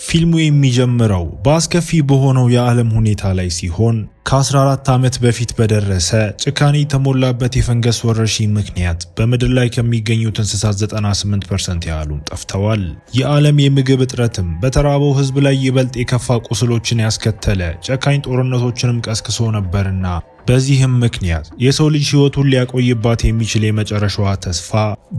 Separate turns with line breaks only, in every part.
ፊልሙ የሚጀምረው በአስከፊ በሆነው የዓለም ሁኔታ ላይ ሲሆን ከ14 ዓመት በፊት በደረሰ ጭካኔ የተሞላበት የፈንገስ ወረርሽኝ ምክንያት በምድር ላይ ከሚገኙት እንስሳት 98% ያህሉም ጠፍተዋል። የዓለም የምግብ እጥረትም በተራበው ሕዝብ ላይ ይበልጥ የከፋ ቁስሎችን ያስከተለ ጨካኝ ጦርነቶችንም ቀስቅሶ ነበርና በዚህም ምክንያት የሰው ልጅ ሕይወቱን ሊያቆይባት የሚችል የመጨረሻዋ ተስፋ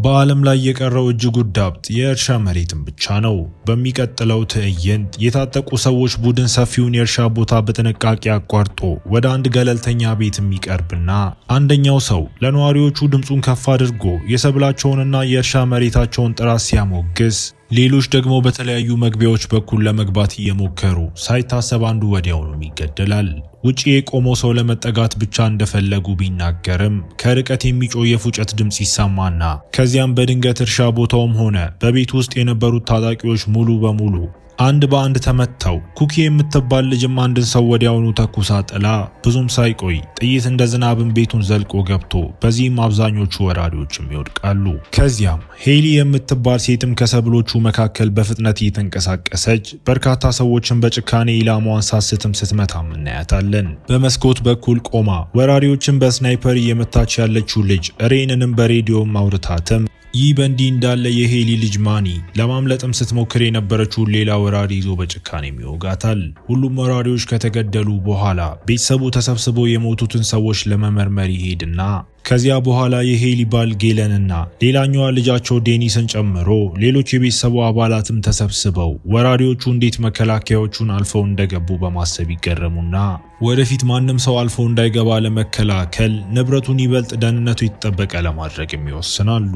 በዓለም ላይ የቀረው እጅግ ውድ ሀብት የእርሻ መሬትም ብቻ ነው። በሚቀጥለው ትዕይንት የታጠቁ ሰዎች ቡድን ሰፊውን የእርሻ ቦታ በጥንቃቄ አቋርጦ ወደ አንድ ገለልተኛ ቤት የሚቀርብና አንደኛው ሰው ለነዋሪዎቹ ድምፁን ከፍ አድርጎ የሰብላቸውንና የእርሻ መሬታቸውን ጥራት ሲያሞግስ፣ ሌሎች ደግሞ በተለያዩ መግቢያዎች በኩል ለመግባት እየሞከሩ ሳይታሰብ አንዱ ወዲያውኑ ይገደላል። ውጪ የቆመው ሰው ለመጠጋት ብቻ እንደፈለጉ ቢናገርም ከርቀት የሚጮህ የፉጨት ድምጽ ይሰማና ከዚያም በድንገት እርሻ ቦታውም ሆነ በቤት ውስጥ የነበሩት ታጣቂዎች ሙሉ በሙሉ አንድ በአንድ ተመተው ኩኪ የምትባል ልጅም አንድን ሰው ወዲያውኑ ተኩሳ ጥላ ብዙም ሳይቆይ ጥይት እንደ ዝናብን ቤቱን ዘልቆ ገብቶ በዚህም አብዛኞቹ ወራሪዎችም ይወድቃሉ። ከዚያም ሄሊ የምትባል ሴትም ከሰብሎቹ መካከል በፍጥነት እየተንቀሳቀሰች በርካታ ሰዎችን በጭካኔ ኢላማዋን ሳስትም ስትመታም እናያታለን። በመስኮት በኩል ቆማ ወራሪዎችን በስናይፐር እየመታች ያለችው ልጅ ሬንንም በሬዲዮም አውርታትም ይህ በእንዲህ እንዳለ የሄሊ ልጅ ማኒ ለማምለጥም ስትሞክር የነበረችውን ሌላ ወራሪ ይዞ በጭካኔም ይወጋታል። ሁሉም ወራሪዎች ከተገደሉ በኋላ ቤተሰቡ ተሰብስበው የሞቱትን ሰዎች ለመመርመር ይሄድና ከዚያ በኋላ የሄሊ ባል ጌለንና ሌላኛዋ ልጃቸው ዴኒስን ጨምሮ ሌሎች የቤተሰቡ አባላትም ተሰብስበው ወራሪዎቹ እንዴት መከላከያዎቹን አልፈው እንደገቡ በማሰብ ይገረሙና ወደፊት ማንም ሰው አልፎ እንዳይገባ ለመከላከል ንብረቱን ይበልጥ ደህንነቱ የተጠበቀ ለማድረግም ይወስናሉ።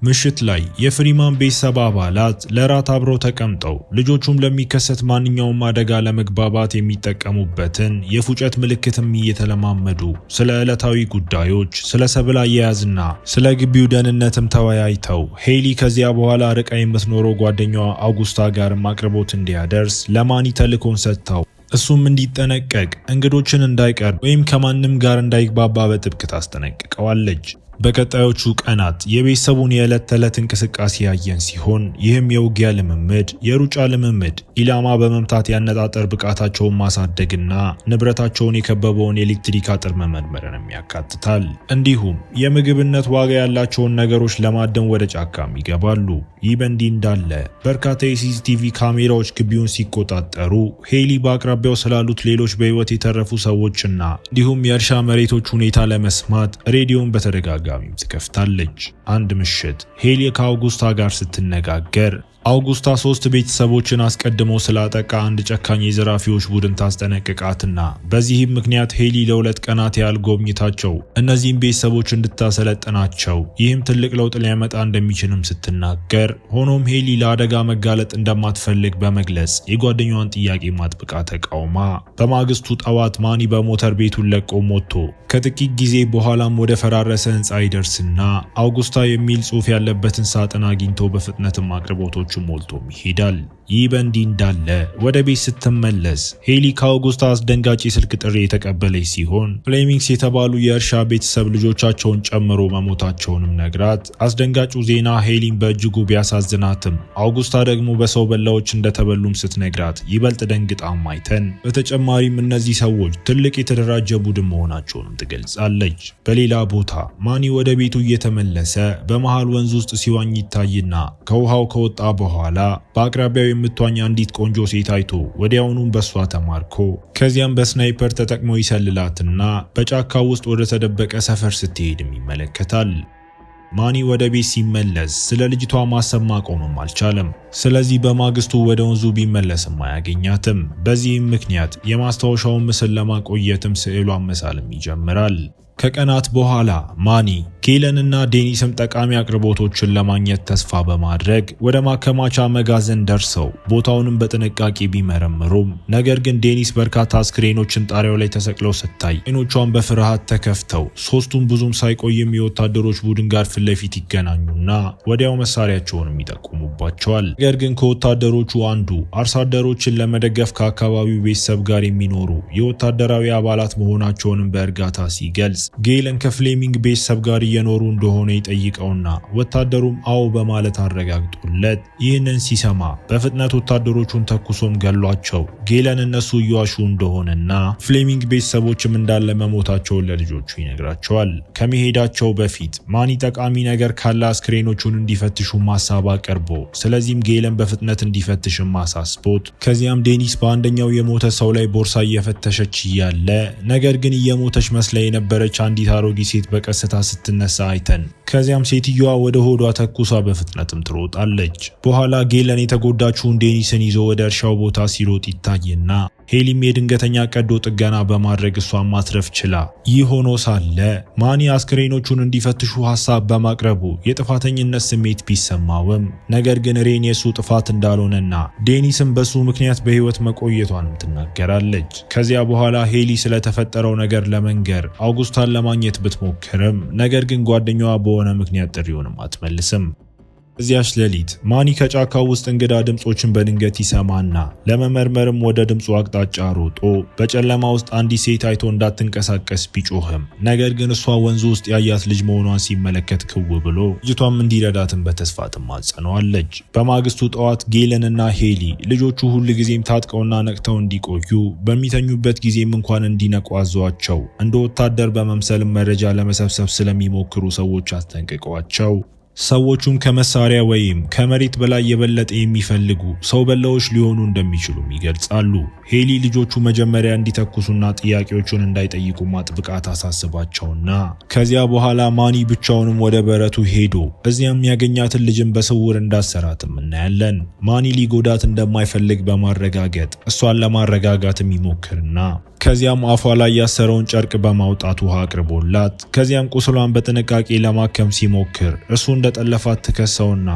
ምሽት ላይ የፍሪማን ቤተሰብ አባላት ለራት አብረው ተቀምጠው ልጆቹም ለሚከሰት ማንኛውም አደጋ ለመግባባት የሚጠቀሙበትን የፉጨት ምልክትም እየተለማመዱ ስለ ዕለታዊ ጉዳዮች፣ ስለ ሰብል አያያዝና ስለ ግቢው ደህንነትም ተወያይተው ሄሊ ከዚያ በኋላ ርቃ የምትኖረው ጓደኛዋ አውጉስታ ጋርም አቅርቦት እንዲያደርስ ለማኒ ተልእኮን ሰጥተው እሱም እንዲጠነቀቅ እንግዶችን እንዳይቀርብ ወይም ከማንም ጋር እንዳይግባባ በጥብቅ ታስጠነቅቀዋለች። በቀጣዮቹ ቀናት የቤተሰቡን የዕለት ተዕለት እንቅስቃሴ ያየን ሲሆን ይህም የውጊያ ልምምድ፣ የሩጫ ልምምድ፣ ኢላማ በመምታት ያነጣጠር ብቃታቸውን ማሳደግና ንብረታቸውን የከበበውን የኤሌክትሪክ አጥር መመርመርን ያካትታል። እንዲሁም የምግብነት ዋጋ ያላቸውን ነገሮች ለማደን ወደ ጫካም ይገባሉ። ይህ በእንዲህ እንዳለ በርካታ የሲሲቲቪ ካሜራዎች ግቢውን ሲቆጣጠሩ ሄሊ በአቅራቢያው ስላሉት ሌሎች በሕይወት የተረፉ ሰዎችና እንዲሁም የእርሻ መሬቶች ሁኔታ ለመስማት ሬዲዮን በተደጋጋሚ ትከፍታለች። አንድ ምሽት ሄሊ ከአውጉስታ ጋር ስትነጋገር አውጉስታ 3 ቤተሰቦችን አስቀድሞ ስላጠቃ አንድ ጨካኝ የዘራፊዎች ቡድን ታስጠነቅቃትና በዚህም ምክንያት ሄሊ ለ2 ቀናት ያህል ጎብኝታቸው እነዚህም ቤተሰቦች እንድታሰለጥናቸው ይህም ትልቅ ለውጥ ሊያመጣ እንደሚችልም ስትናገር፣ ሆኖም ሄሊ ለአደጋ መጋለጥ እንደማትፈልግ በመግለጽ የጓደኛዋን ጥያቄ ማጥብቃ ተቃውማ በማግስቱ ጠዋት ማኒ በሞተር ቤቱን ለቆ ሞቶ ከጥቂት ጊዜ በኋላም ወደ ፈራረሰ ህንፃ ይደርስና አውጉስታ የሚል ጽሑፍ ያለበትን ሳጥን አግኝቶ በፍጥነትም አቅርቦቶች ሞልቶም ይሄዳል። ይህ በእንዲህ እንዳለ ወደ ቤት ስትመለስ ሄሊ ከአውጉስታ አስደንጋጭ ስልክ ጥሪ የተቀበለች ሲሆን ፍሌሚንግስ የተባሉ የእርሻ ቤተሰብ ልጆቻቸውን ጨምሮ መሞታቸውንም ነግራት፣ አስደንጋጩ ዜና ሄሊን በእጅጉ ቢያሳዝናትም አውጉስታ ደግሞ በሰው በላዎች እንደተበሉም ስትነግራት ይበልጥ ደንግጣም አይተን በተጨማሪም እነዚህ ሰዎች ትልቅ የተደራጀ ቡድን መሆናቸውንም ትገልጻለች። በሌላ ቦታ ማኒ ወደ ቤቱ እየተመለሰ በመሃል ወንዝ ውስጥ ሲዋኝ ይታይና ከውሃው ከወጣ በኋላ በአቅራቢያው የምትዋኝ አንዲት ቆንጆ ሴት አይቶ ወዲያውኑም በሷ ተማርኮ ከዚያም በስናይፐር ተጠቅሞ ይሰልላትና በጫካ ውስጥ ወደ ተደበቀ ሰፈር ስትሄድም ይመለከታል። ማኒ ወደ ቤት ሲመለስ ስለ ልጅቷ ማሰብ ማቆምም አልቻለም። ስለዚህ በማግስቱ ወደ ወንዙ ቢመለስም አያገኛትም። በዚህም ምክንያት የማስታወሻውን ምስል ለማቆየትም ስዕሏን መሳልም ይጀምራል። ከቀናት በኋላ ማኒ ጌለንና ዴኒስም ጠቃሚ አቅርቦቶችን ለማግኘት ተስፋ በማድረግ ወደ ማከማቻ መጋዘን ደርሰው ቦታውንም በጥንቃቄ ቢመረምሩም ነገር ግን ዴኒስ በርካታ አስክሬኖችን ጣሪያው ላይ ተሰቅለው ስታይ አይኖቿን በፍርሃት ተከፍተው ሶስቱም ብዙም ሳይቆይም የወታደሮች ቡድን ጋር ፊት ለፊት ይገናኙና ወዲያው መሳሪያቸውንም ይጠቁሙባቸዋል። ነገር ግን ከወታደሮቹ አንዱ አርሶ አደሮችን ለመደገፍ ከአካባቢው ቤተሰብ ጋር የሚኖሩ የወታደራዊ አባላት መሆናቸውንም በእርጋታ ሲገልጽ ጌለን ከፍሌሚንግ ቤተሰብ ጋር እየኖሩ እንደሆነ ይጠይቀውና ወታደሩም አዎ በማለት አረጋግጦለት ይህንን ሲሰማ በፍጥነት ወታደሮቹን ተኩሶም ገሏቸው። ጌለን እነሱ እየዋሹ እንደሆነና ፍሌሚንግ ቤተሰቦችም እንዳለ መሞታቸውን ለልጆቹ ይነግራቸዋል። ከመሄዳቸው በፊት ማኒ ጠቃሚ ነገር ካለ አስክሬኖቹን እንዲፈትሹ ማሳብ አቀርቦ ስለዚህም ጌለን በፍጥነት እንዲፈትሽም አሳስቦት ከዚያም ዴኒስ በአንደኛው የሞተ ሰው ላይ ቦርሳ እየፈተሸች እያለ ነገር ግን እየሞተች መስላ የነበረች አንዲት አሮጊት ሴት በቀስታ ስትነሳ አይተን ከዚያም ሴትዮዋ ወደ ሆዷ ተኩሳ በፍጥነትም ትሮጣለች። በኋላ ጌለን የተጎዳችውን ዴኒስን ይዞ ወደ እርሻው ቦታ ሲሮጥ ይታይና ሄሊም የድንገተኛ ቀዶ ጥገና በማድረግ እሷን ማትረፍ ችላ። ይህ ሆኖ ሳለ ማኒ አስክሬኖቹን እንዲፈትሹ ሐሳብ በማቅረቡ የጥፋተኝነት ስሜት ቢሰማውም ነገር ግን ሬን የሱ ጥፋት እንዳልሆነና ዴኒስም በሱ ምክንያት በህይወት መቆየቷንም ትናገራለች። ከዚያ በኋላ ሄሊ ስለተፈጠረው ነገር ለመንገር አውጉስታን ለማግኘት ብትሞክርም ነገር ግን ጓደኛዋ በሆነ ምክንያት ጥሪውንም አትመልስም። እዚያች ሌሊት ማኒ ከጫካው ውስጥ እንግዳ ድምጾችን በድንገት ይሰማና ለመመርመርም ወደ ድምጹ አቅጣጫ ሮጦ በጨለማ ውስጥ አንዲት ሴት አይቶ እንዳትንቀሳቀስ ቢጮህም ነገር ግን እሷ ወንዙ ውስጥ ያያት ልጅ መሆኗን ሲመለከት ክው ብሎ ልጅቷም እንዲረዳትን በተስፋ ትማጸነዋለች። በማግስቱ ጠዋት ጌለንና ሄሊ ልጆቹ ሁልጊዜም ታጥቀውና ነቅተው እንዲቆዩ በሚተኙበት ጊዜም እንኳን እንዲነቁ አዟቸው እንደ ወታደር በመምሰልም መረጃ ለመሰብሰብ ስለሚሞክሩ ሰዎች አስጠንቅቀዋቸው ሰዎቹም ከመሳሪያ ወይም ከመሬት በላይ የበለጠ የሚፈልጉ ሰው በላዎች ሊሆኑ እንደሚችሉም ይገልጻሉ። ሄሊ ልጆቹ መጀመሪያ እንዲተኩሱና ጥያቄዎቹን እንዳይጠይቁ ማጥብቃ ታሳስባቸውና ከዚያ በኋላ ማኒ ብቻውንም ወደ በረቱ ሄዶ እዚያም ያገኛትን ልጅን በስውር እንዳሰራትም እናያለን። ማኒ ሊጎዳት እንደማይፈልግ በማረጋገጥ እሷን ለማረጋጋትም ይሞክርና ከዚያም አፏ ላይ ያሰረውን ጨርቅ በማውጣት ውሃ አቅርቦላት ከዚያም ቁስሏን በጥንቃቄ ለማከም ሲሞክር እሱ እንደጠለፋት ትከሰውና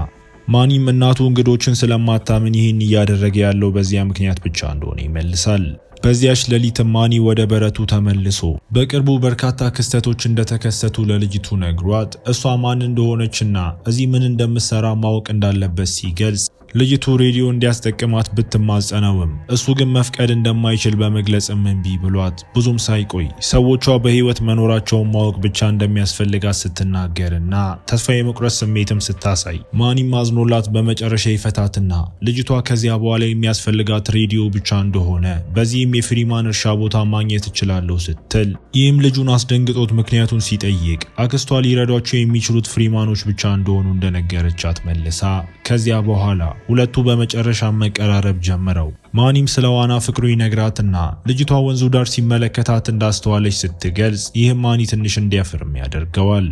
ማኒም እናቱ እንግዶችን ስለማታምን ይህን እያደረገ ያለው በዚያ ምክንያት ብቻ እንደሆነ ይመልሳል። በዚያች ሌሊት ማኒ ወደ በረቱ ተመልሶ በቅርቡ በርካታ ክስተቶች እንደተከሰቱ ለልጅቱ ነግሯት እሷ ማን እንደሆነችና እዚህ ምን እንደምትሰራ ማወቅ እንዳለበት ሲገልጽ ልጅቱ ሬዲዮ እንዲያስጠቅማት ብትማጸነውም እሱ ግን መፍቀድ እንደማይችል በመግለጽም እምቢ ብሏት ብዙም ሳይቆይ ሰዎቿ በህይወት መኖራቸውን ማወቅ ብቻ እንደሚያስፈልጋት ስትናገርና ተስፋ የመቁረጥ ስሜትም ስታሳይ ማኒም አዝኖላት በመጨረሻ ይፈታትና ልጅቷ ከዚያ በኋላ የሚያስፈልጋት ሬዲዮ ብቻ እንደሆነ በዚህም የፍሪማን እርሻ ቦታ ማግኘት እችላለሁ ስትል ይህም ልጁን አስደንግጦት ምክንያቱን ሲጠይቅ አክስቷ ሊረዷቸው የሚችሉት ፍሪማኖች ብቻ እንደሆኑ እንደነገረቻት መልሳ ከዚያ በኋላ ሁለቱ በመጨረሻ መቀራረብ ጀመረው። ማኒም ስለ ዋና ፍቅሩ ይነግራትና ልጅቷ ወንዙ ዳር ሲመለከታት እንዳስተዋለች ስትገልጽ ይህም ማኒ ትንሽ እንዲያፍርም ያደርገዋል።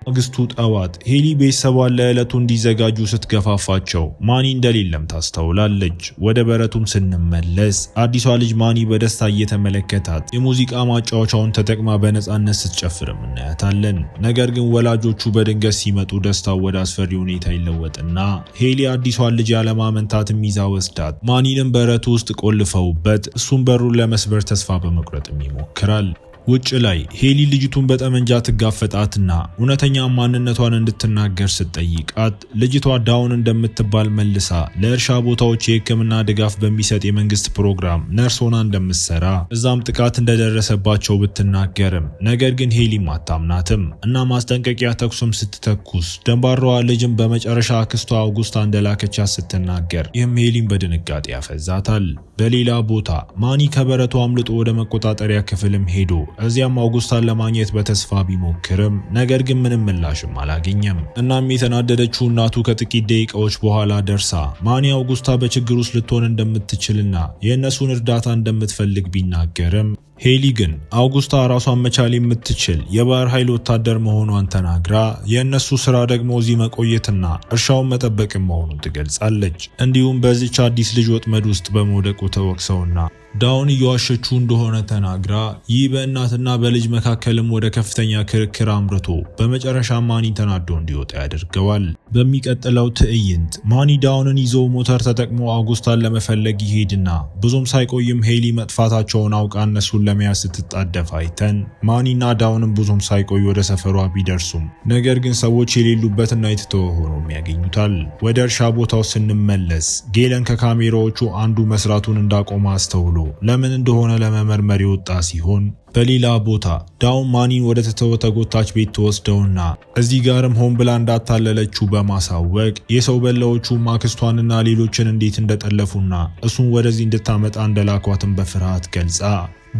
ማግስቱ ጠዋት ሄሊ ቤተሰቧን ለዕለቱ እንዲዘጋጁ ስትገፋፋቸው ማኒ እንደሌለም ታስተውላለች። ወደ በረቱም ስንመለስ አዲሷ ልጅ ማኒ በደስታ እየተመለከታት የሙዚቃ ማጫወቻውን ተጠቅማ በነፃነት ስትጨፍርም እናያታለን። ነገር ግን ወላጆቹ በድንገት ሲመጡ ደስታው ወደ አስፈሪ ሁኔታ ይለወጥና ሄሊ አዲሷን ልጅ ያለማመንታትም ይዛ ወስዳት ማኒንም በረቱ ውስጥ ቆልፈውበት እሱም በሩን ለመስበር ተስፋ በመቁረጥም ይሞክራል። ውጭ ላይ ሄሊ ልጅቱን በጠመንጃ ትጋፈጣትና እውነተኛ ማንነቷን እንድትናገር ስትጠይቃት ልጅቷ ዳውን እንደምትባል መልሳ ለእርሻ ቦታዎች የሕክምና ድጋፍ በሚሰጥ የመንግስት ፕሮግራም ነርስ ሆና እንደምትሰራ እዛም ጥቃት እንደደረሰባቸው ብትናገርም ነገር ግን ሄሊም አታምናትም እና ማስጠንቀቂያ ተኩስም ስትተኩስ ደንባራዋ ልጅም በመጨረሻ አክስቷ አውጉስታ እንደላከቻት ስትናገር ይህም ሄሊም በድንጋጤ ያፈዛታል። በሌላ ቦታ ማኒ ከበረቱ አምልጦ ወደ መቆጣጠሪያ ክፍልም ሄዶ እዚያም አውጉስታን ለማግኘት በተስፋ ቢሞክርም ነገር ግን ምንም ምላሽም አላገኘም። እናም የተናደደችው እናቱ ከጥቂት ደቂቃዎች በኋላ ደርሳ ማኒ አውጉስታ በችግር ውስጥ ልትሆን እንደምትችልና የእነሱን እርዳታ እንደምትፈልግ ቢናገርም ሄሊ ግን አውጉስታ ራሷን መቻል የምትችል የባህር ኃይል ወታደር መሆኗን ተናግራ የእነሱ ስራ ደግሞ እዚህ መቆየትና እርሻውን መጠበቅ መሆኑን ትገልጻለች። እንዲሁም በዚች አዲስ ልጅ ወጥመድ ውስጥ በመውደቁ ተወቅሰውና ዳውን እየዋሸችው እንደሆነ ተናግራ ይህ በእናትና በልጅ መካከልም ወደ ከፍተኛ ክርክር አምርቶ በመጨረሻ ማኒ ተናዶ እንዲወጣ ያደርገዋል። በሚቀጥለው ትዕይንት ማኒ ዳውንን ይዞ ሞተር ተጠቅሞ አውጉስታን ለመፈለግ ይሄድና ብዙም ሳይቆይም ሄሊ መጥፋታቸውን አውቃ እነሱን ለመያዝ ስትጣደፍ አይተን ማኒና ዳውንን ብዙም ሳይቆይ ወደ ሰፈሯ ቢደርሱም ነገር ግን ሰዎች የሌሉበትና የተተወ ሆኖም ያገኙታል። ወደ እርሻ ቦታው ስንመለስ ጌለን ከካሜራዎቹ አንዱ መስራቱን እንዳቆመ አስተውሎ ለምን እንደሆነ ለመመርመር የወጣ ሲሆን በሌላ ቦታ ዳውን ማኒን ወደ ተተወ ተጎታች ቤት ተወስደውና እዚህ ጋርም ሆን ብላ እንዳታለለችው በማሳወቅ የሰው በላዎቹ ማክስቷንና ሌሎችን እንዴት እንደጠለፉና እሱን ወደዚህ እንድታመጣ እንደላኳትን በፍርሃት ገልጻ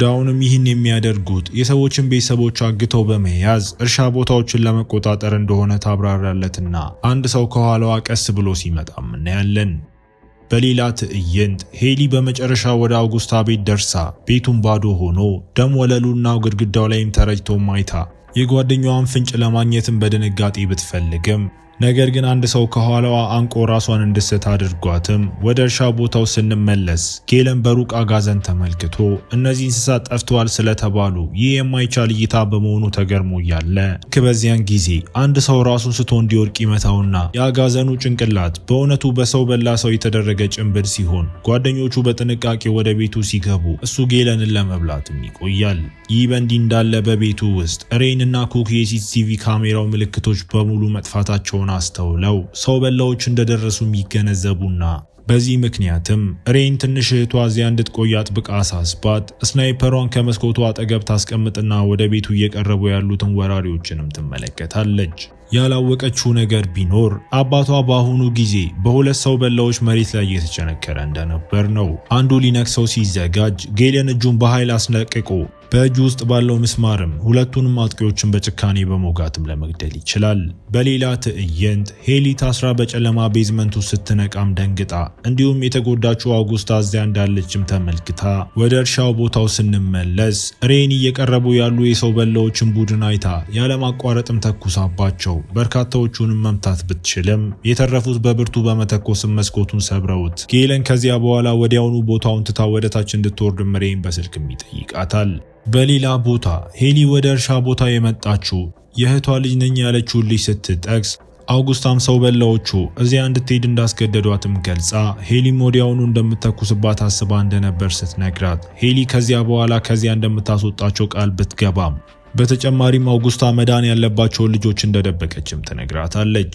ዳውንም ይህን የሚያደርጉት የሰዎችን ቤተሰቦች አግተው በመያዝ እርሻ ቦታዎችን ለመቆጣጠር እንደሆነ ታብራራለትና አንድ ሰው ከኋላዋ ቀስ ብሎ ሲመጣም እናያለን። በሌላ ትዕይንት ሄሊ በመጨረሻ ወደ አውጉስታ ቤት ደርሳ ቤቱን ባዶ ሆኖ ደም ወለሉና ግድግዳው ላይም ተረጭቶ ማይታ የጓደኛዋን ፍንጭ ለማግኘትም በድንጋጤ ብትፈልግም ነገር ግን አንድ ሰው ከኋላዋ አንቆ ራሷን እንድትስት አድርጓትም ወደ እርሻ ቦታው ስንመለስ ጌለን በሩቅ አጋዘን ተመልክቶ እነዚህ እንስሳት ጠፍተዋል ስለተባሉ ይህ የማይቻል እይታ በመሆኑ ተገርሞ እያለ በዚያን ጊዜ አንድ ሰው ራሱን ስቶ እንዲወድቅ ይመታውና የአጋዘኑ ጭንቅላት በእውነቱ በሰው በላ ሰው የተደረገ ጭንብል ሲሆን ጓደኞቹ በጥንቃቄ ወደ ቤቱ ሲገቡ እሱ ጌለንን ለመብላትም ይቆያል። ይህ በእንዲህ እንዳለ በቤቱ ውስጥ ሬይንና ኩክ የሲሲቲቪ ካሜራው ምልክቶች በሙሉ መጥፋታቸውን አስተውለው ሰው በላዎች እንደደረሱ የሚገነዘቡና በዚህ ምክንያትም ሬይን ትንሽ እህቷ እዚያ እንድትቆይ አጥብቃ አሳስባት ስናይፐሯን ከመስኮቷ አጠገብ ታስቀምጥና ወደ ቤቱ እየቀረቡ ያሉትን ወራሪዎችንም ትመለከታለች። ያላወቀችው ነገር ቢኖር አባቷ በአሁኑ ጊዜ በሁለት ሰው በላዎች መሬት ላይ እየተቸነከረ እንደነበር ነው። አንዱ ሊነክሰው ሲዘጋጅ ጌለን እጁን በኃይል አስለቅቆ በእጁ ውስጥ ባለው ምስማርም ሁለቱንም አጥቂዎችን በጭካኔ በመውጋትም ለመግደል ይችላል። በሌላ ትዕይንት ሄሊ ታስራ በጨለማ ቤዝመንቱ ስትነቃም ደንግጣ እንዲሁም የተጎዳችው አውጉስታ እዚያ እንዳለችም ተመልክታ ወደ እርሻው ቦታው ስንመለስ ሬይን እየቀረቡ ያሉ የሰው በላዎችን ቡድን አይታ ያለማቋረጥም ተኩሳባቸው በርካታዎቹንም መምታት ብትችልም የተረፉት በብርቱ በመተኮስም መስኮቱን ሰብረውት ጌለን ከዚያ በኋላ ወዲያውኑ ቦታውን ትታ ወደታች እንድትወርድ ሬይን በስልክም ይጠይቃታል። በሌላ ቦታ ሄሊ ወደ እርሻ ቦታ የመጣችው የእህቷ ልጅ ነኝ ያለችውን ልጅ ስትጠቅስ አውጉስታም ሰው በላዎቹ እዚያ እንድትሄድ እንዳስገደዷትም ገልጻ ሄሊም ወዲያውኑ እንደምትተኩስባት አስባ እንደነበር ስትነግራት ሄሊ ከዚያ በኋላ ከዚያ እንደምታስወጣቸው ቃል ብትገባም በተጨማሪም አውጉስታ መዳን ያለባቸውን ልጆች እንደደበቀችም ትነግራታለች።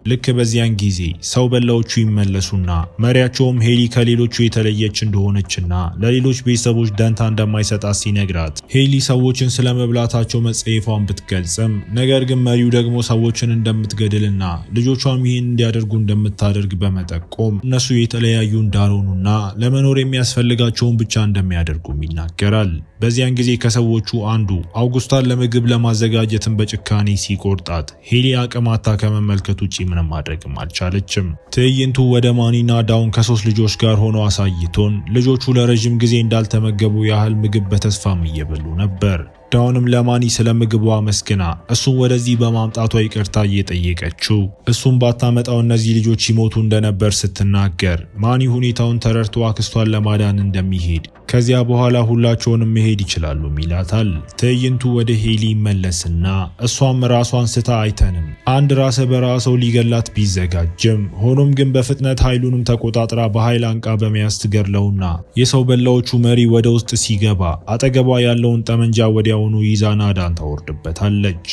ልክ በዚያን ጊዜ ሰው በላዎቹ ይመለሱና መሪያቸውም ሄሊ ከሌሎቹ የተለየች እንደሆነችና ለሌሎች ቤተሰቦች ደንታ እንደማይሰጣት ሲነግራት ሄሊ ሰዎችን ስለመብላታቸው መጸየፏን ብትገልጽም ነገር ግን መሪው ደግሞ ሰዎችን እንደምትገድልና ልጆቿም ይህን እንዲያደርጉ እንደምታደርግ በመጠቆም እነሱ የተለያዩ እንዳልሆኑና ለመኖር የሚያስፈልጋቸውን ብቻ እንደሚያደርጉም ይናገራል። በዚያን ጊዜ ከሰዎቹ አንዱ አውጉስታን ለምግብ ለማዘጋጀትን በጭካኔ ሲቆርጣት ሄሊ አቅማታ ከመመልከት ውጪ ምንም ማድረግም አልቻለችም። ትዕይንቱ ወደ ማኒና ዳውን ከሶስት ልጆች ጋር ሆነው አሳይቶን ልጆቹ ለረጅም ጊዜ እንዳልተመገቡ ያህል ምግብ በተስፋም እየበሉ ነበር። ዳውንም ለማኒ ስለ ምግቧ መስግና እሱን ወደዚህ በማምጣቷ ይቅርታ እየጠየቀችው እሱን ባታመጣው እነዚህ ልጆች ይሞቱ እንደነበር ስትናገር ማኒ ሁኔታውን ተረድቶ አክስቷን ለማዳን እንደሚሄድ ከዚያ በኋላ ሁላቸውንም መሄድ ይችላሉ ይላታል። ትዕይንቱ ወደ ሄሊ መለስና እሷም ራሷን ስታ አይተንም አንድ ራሰ በራሰው ሊገላት ቢዘጋጅም ሆኖም ግን በፍጥነት ኃይሉንም ተቆጣጥራ በኃይል አንቃ በመያዝ ትገድለውና የሰው በላዎቹ መሪ ወደ ውስጥ ሲገባ አጠገቧ ያለውን ጠመንጃ ወዲያውኑ ይዛ ናዳን ታወርድበታለች።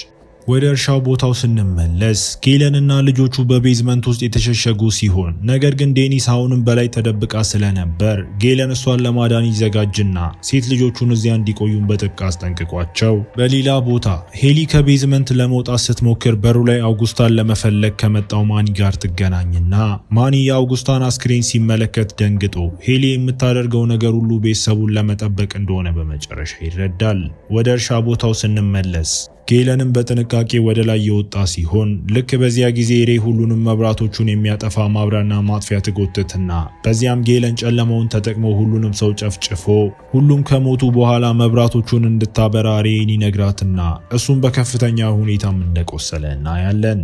ወደ እርሻው ቦታው ስንመለስ ጌለንና ልጆቹ በቤዝመንት ውስጥ የተሸሸጉ ሲሆን ነገር ግን ዴኒስ አሁንም በላይ ተደብቃ ስለነበር ጌለን እሷን ለማዳን ይዘጋጅና ሴት ልጆቹን እዚያ እንዲቆዩን በጥብቅ አስጠንቅቋቸው። በሌላ ቦታ ሄሊ ከቤዝመንት ለመውጣት ስትሞክር በሩ ላይ አውጉስታን ለመፈለግ ከመጣው ማኒ ጋር ትገናኝና ማኒ የአውጉስታን አስክሬን ሲመለከት ደንግጦ ሄሊ የምታደርገው ነገር ሁሉ ቤተሰቡን ለመጠበቅ እንደሆነ በመጨረሻ ይረዳል። ወደ እርሻ ቦታው ስንመለስ ጌለንም በጥንቃቄ ወደ ላይ የወጣ ሲሆን ልክ በዚያ ጊዜ ሬይ ሁሉንም መብራቶቹን የሚያጠፋ ማብሪያና ማጥፊያ ትጎትትና በዚያም ጌለን ጨለማውን ተጠቅሞ ሁሉንም ሰው ጨፍጭፎ ሁሉም ከሞቱ በኋላ መብራቶቹን እንድታበራ ሬይን ይነግራትና እሱም በከፍተኛ ሁኔታም እንደቆሰለ እናያለን።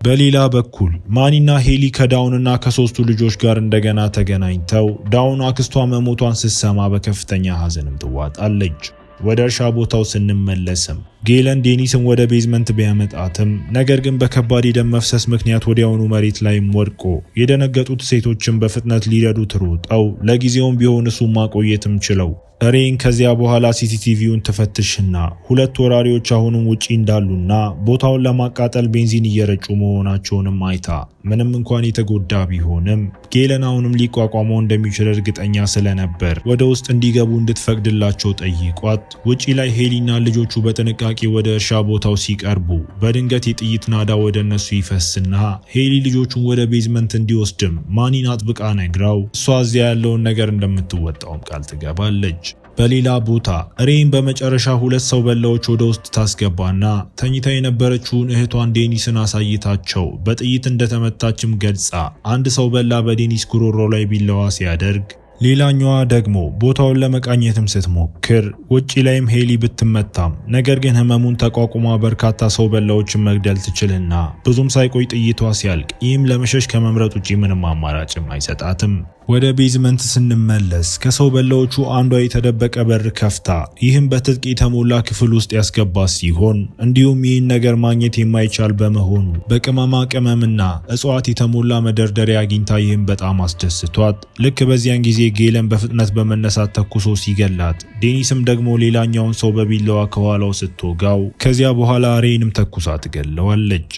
በሌላ በኩል ማኒና ሄሊ ከዳውንና ከሶስቱ ልጆች ጋር እንደገና ተገናኝተው ዳውን አክስቷ መሞቷን ስትሰማ በከፍተኛ ሐዘንም ትዋጣለች። ወደ እርሻ ቦታው ስንመለስም ጌለን ዴኒስን ወደ ቤዝመንት ቢያመጣትም ነገር ግን በከባድ የደም መፍሰስ ምክንያት ወዲያውኑ መሬት ላይም ወድቆ የደነገጡት ሴቶችን በፍጥነት ሊረዱት ሮጠው ለጊዜውም ቢሆን እሱን ማቆየትም ችለው ሬን ከዚያ በኋላ ሲሲቲቪውን ትፈትሽና ሁለት ወራሪዎች አሁንም ውጪ እንዳሉና ቦታውን ለማቃጠል ቤንዚን እየረጩ መሆናቸውንም አይታ ምንም እንኳን የተጎዳ ቢሆንም ጌለን አሁንም ሊቋቋመው እንደሚችል እርግጠኛ ስለነበር ወደ ውስጥ እንዲገቡ እንድትፈቅድላቸው ጠይቋት፣ ውጪ ላይ ሄሊና ልጆቹ በጥንቃቄ ወደ እርሻ ቦታው ሲቀርቡ በድንገት የጥይት ናዳ ወደ እነሱ ይፈስና ሄሊ ልጆቹን ወደ ቤዝመንት እንዲወስድም ማኒን አጥብቃ ነግራው እሷ እዚያ ያለውን ነገር እንደምትወጣውም ቃል ትገባለች። በሌላ ቦታ ሬን በመጨረሻ ሁለት ሰው በላዎች ወደ ውስጥ ታስገባና ተኝታ የነበረችውን እህቷን ዴኒስን አሳይታቸው በጥይት እንደተመታችም ገልጻ አንድ ሰው በላ በዴኒስ ጉሮሮ ላይ ቢላዋ ሲያደርግ፣ ሌላኛዋ ደግሞ ቦታውን ለመቃኘትም ስትሞክር ውጪ ላይም ሄሊ ብትመታም ነገር ግን ህመሙን ተቋቁማ በርካታ ሰው በላዎችን መግደል ትችልና ብዙም ሳይቆይ ጥይቷ ሲያልቅ ይህም ለመሸሽ ከመምረጥ ውጪ ምንም አማራጭም አይሰጣትም። ወደ ቤዝመንት ስንመለስ ከሰው በላዎቹ አንዷ የተደበቀ በር ከፍታ ይህም በትጥቅ የተሞላ ክፍል ውስጥ ያስገባት ሲሆን እንዲሁም ይህን ነገር ማግኘት የማይቻል በመሆኑ በቅመማ ቅመምና እጽዋት የተሞላ መደርደሪያ አግኝታ ይህም በጣም አስደስቷት ልክ በዚያን ጊዜ ጌለን በፍጥነት በመነሳት ተኩሶ ሲገላት፣ ዴኒስም ደግሞ ሌላኛውን ሰው በቢላዋ ከኋላው ስትወጋው ከዚያ በኋላ ሬንም ተኩሳ ትገለዋለች።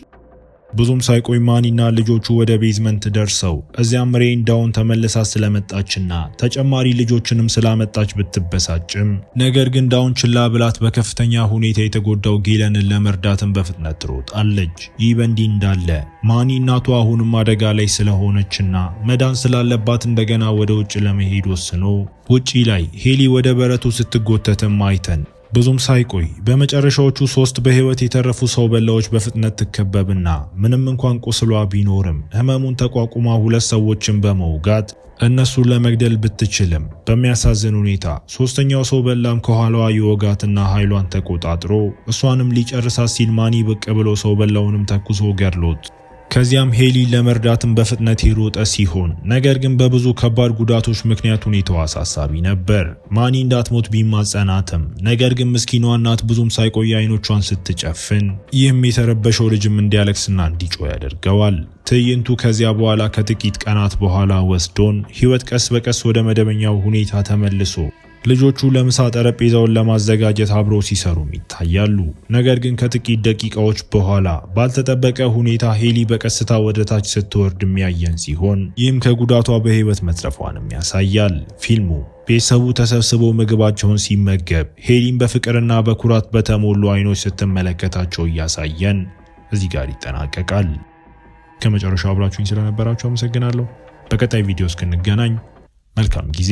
ብዙም ሳይቆይ ማኒና ልጆቹ ወደ ቤዝመንት ደርሰው እዚያም ሬን ዳውን ተመልሳ ስለመጣችና ተጨማሪ ልጆችንም ስላመጣች ብትበሳጭም ነገር ግን ዳውን ችላ ብላት በከፍተኛ ሁኔታ የተጎዳው ጌለንን ለመርዳትም በፍጥነት ትሮጣለች። ይህ በእንዲህ እንዳለ ማኒ እናቷ አሁንም አደጋ ላይ ስለሆነችና መዳን ስላለባት እንደገና ወደ ውጭ ለመሄድ ወስኖ ውጪ ላይ ሄሊ ወደ በረቱ ስትጎተትም አይተን ብዙም ሳይቆይ በመጨረሻዎቹ 3 በህይወት የተረፉ ሰው በላዎች በፍጥነት ትከበብና ምንም እንኳን ቁስሏ ቢኖርም ህመሙን ተቋቁማ 2 ሰዎችን በመውጋት እነሱን ለመግደል ብትችልም በሚያሳዝን ሁኔታ 3ኛው ሰው በላም ከኋላዋ ይወጋትና ኃይሏን ተቆጣጥሮ እሷንም ሊጨርሳት ሲል ማኒ ብቅ ብሎ ሰው በላውንም ተኩሶ ገድሎት ከዚያም ሄሊ ለመርዳትም በፍጥነት የሮጠ ሲሆን ነገር ግን በብዙ ከባድ ጉዳቶች ምክንያት ሁኔታው አሳሳቢ ነበር። ማኒ እንዳትሞት ቢማጸናትም ነገር ግን ምስኪኗ እናት ብዙም ሳይቆይ አይኖቿን ስትጨፍን ይህም የተረበሸው ልጅም እንዲያለቅስና እንዲጮህ ያደርገዋል። ትዕይንቱ ከዚያ በኋላ ከጥቂት ቀናት በኋላ ወስዶን ህይወት ቀስ በቀስ ወደ መደበኛው ሁኔታ ተመልሶ ልጆቹ ለምሳ ጠረጴዛውን ለማዘጋጀት አብረው ሲሰሩም ይታያሉ። ነገር ግን ከጥቂት ደቂቃዎች በኋላ ባልተጠበቀ ሁኔታ ሄሊ በቀስታ ወደ ታች ስትወርድ የሚያየን ሲሆን ይህም ከጉዳቷ በህይወት መትረፏንም ያሳያል። ፊልሙ ቤተሰቡ ተሰብስበው ምግባቸውን ሲመገብ ሄሊን በፍቅርና በኩራት በተሞሉ አይኖች ስትመለከታቸው እያሳየን እዚህ ጋር ይጠናቀቃል። ከመጨረሻው አብራችሁኝ ስለነበራችሁ አመሰግናለሁ። በቀጣይ ቪዲዮ እስክንገናኝ መልካም ጊዜ